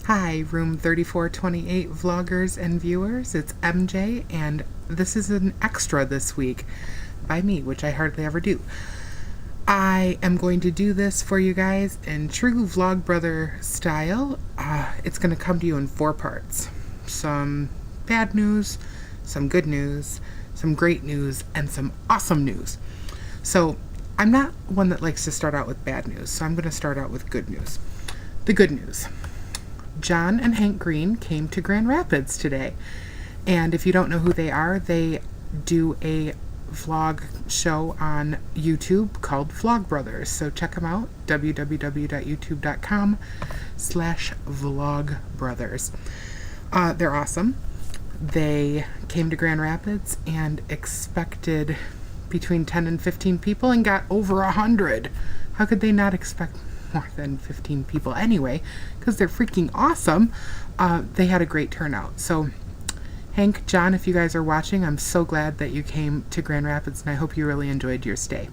Hi, room 3428 vloggers and viewers. It's MJ, and this is an extra this week by me, which I hardly ever do. I am going to do this for you guys in true Vlogbrother style. It's going to come to you in 4 parts. Some bad news, some good news, some great news, and some awesome news. So I'm not one that likes to start out with bad news, so I'm going to start out with good news. The good news. John and Hank Green came to Grand Rapids today. And if you don't know who they are, they do a vlog show on YouTube called Vlogbrothers. So check them out, www.youtube.com/vlogbrothers. They're awesome. They came to Grand Rapids and expected between 10 and 15 people and got over 100. How could they not expect more than 15 people anyway? Because they're freaking awesome. They had a great turnout. So Hank, John, if you guys are watching, I'm so glad that you came to Grand Rapids, and I hope you really enjoyed your stay.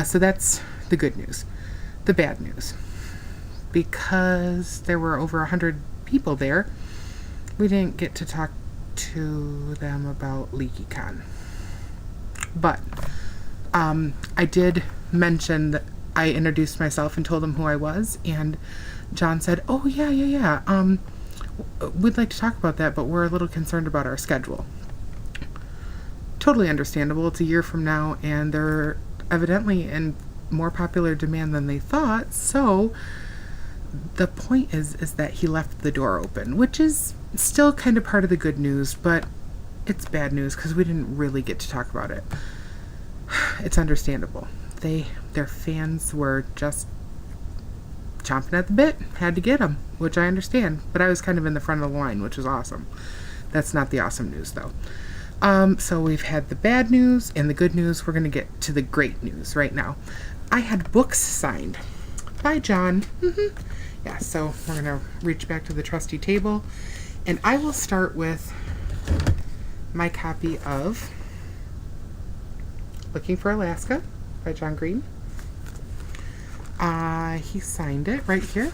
So that's the good news. The bad news. Because there were over 100 people there, we didn't get to talk to them about LeakyCon. But I did mention that I introduced myself and told them who I was, and John said, "Oh, yeah. We'd like to talk about that, but we're a little concerned about our schedule." Totally understandable. It's a year from now, and they're evidently in more popular demand than they thought, so the point is that he left the door open, which is still kind of part of the good news, but it's bad news because we didn't really get to talk about it. It's understandable. Their fans were just chomping at the bit, had to get them, which I understand, but I was kind of in the front of the line, which was awesome. That's not the awesome news, though. So we've had the bad news and the good news. We're going to get to the great news right now. I had books signed by John. Yeah, so we're going to reach back to the trusty table, and I will start with my copy of Looking for Alaska by John Green. He signed it right here.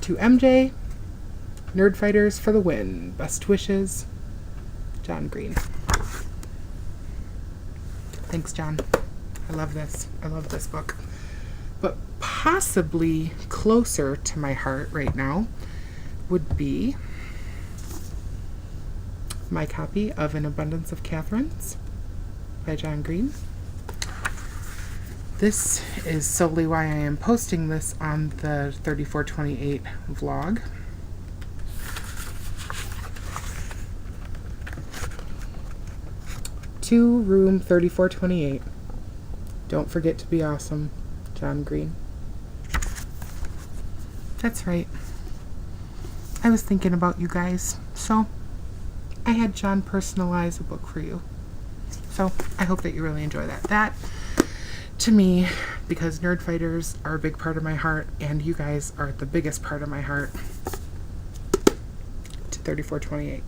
To MJ, Nerdfighters for the win. Best wishes, John Green. Thanks, John. I love this. I love this book. But possibly closer to my heart right now would be my copy of An Abundance of Catherines by John Green. This is solely why I am posting this on the 3428 vlog. To room 3428. Don't forget to be awesome, John Green. That's right. I was thinking about you guys, so I had John personalize a book for you. So I hope that you really enjoy that. That, to me, because Nerdfighters are a big part of my heart, and you guys are the biggest part of my heart, to 3428.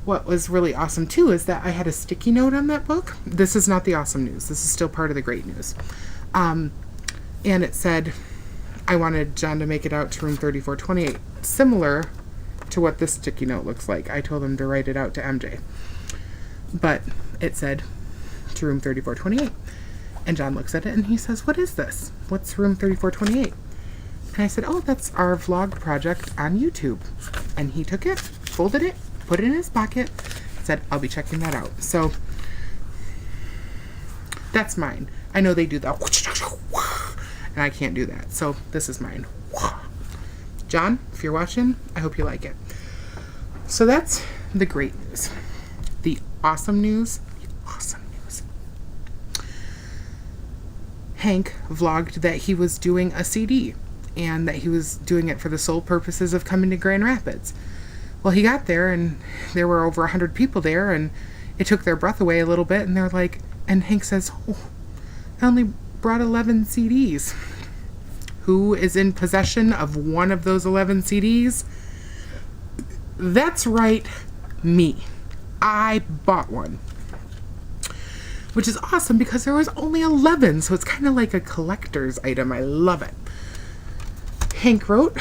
What was really awesome, too, is that I had a sticky note on that book. This is not the awesome news. This is still part of the great news. And it said, I wanted John to make it out to room 3428. Similar to what this sticky note looks like. I told him to write it out to MJ. But it said, to room 3428. And John looks at it and he says, "What is this? What's room 3428? And I said, "Oh, that's our vlog project on YouTube." And he took it, folded it, put it in his pocket, said, "I'll be checking that out." So that's mine. I know they do that, and I can't do that. So this is mine. John, if you're watching, I hope you like it. So that's the great news. The awesome news. Hank vlogged that he was doing a CD and that he was doing it for the sole purposes of coming to Grand Rapids. Well, he got there and there were over 100 people there, and it took their breath away a little bit, and they're like, and Hank says, "Oh, I only brought 11 CDs. Who is in possession of one of those 11 CDs? That's right, me. I bought one. Which is awesome because there was only 11, so it's kind of like a collector's item. I love it. Hank wrote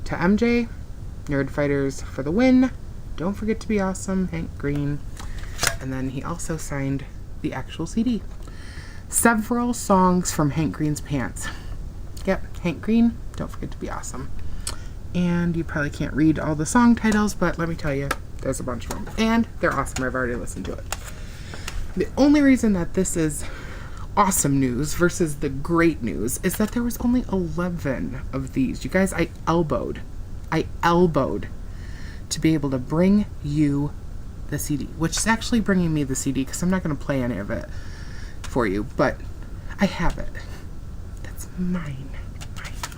to MJ, Nerd Fighters for the win. Don't forget to be awesome, Hank Green. And then he also signed the actual CD. Several songs from Hank Green's Pants. Yep, Hank Green, don't forget to be awesome. And you probably can't read all the song titles, but let me tell you, there's a bunch of them. And they're awesome. I've already listened to it. The only reason that this is awesome news versus the great news is that there was only 11 of these. You guys, I elbowed to be able to bring you the CD, which is actually bringing me the CD because I'm not going to play any of it for you, but I have it. That's mine.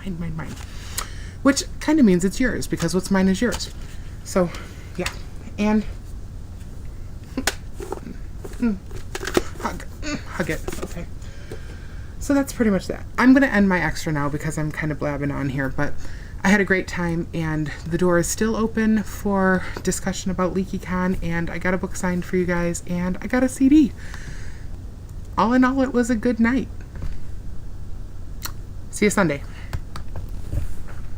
Mine. Which kind of means it's yours because what's mine is yours. So, yeah. And hug it. Okay. So that's pretty much that. I'm going to end my extra now because I'm kind of blabbing on here, but I had a great time and the door is still open for discussion about LeakyCon, and I got a book signed for you guys and I got a CD. All in all, it was a good night. See you Sunday.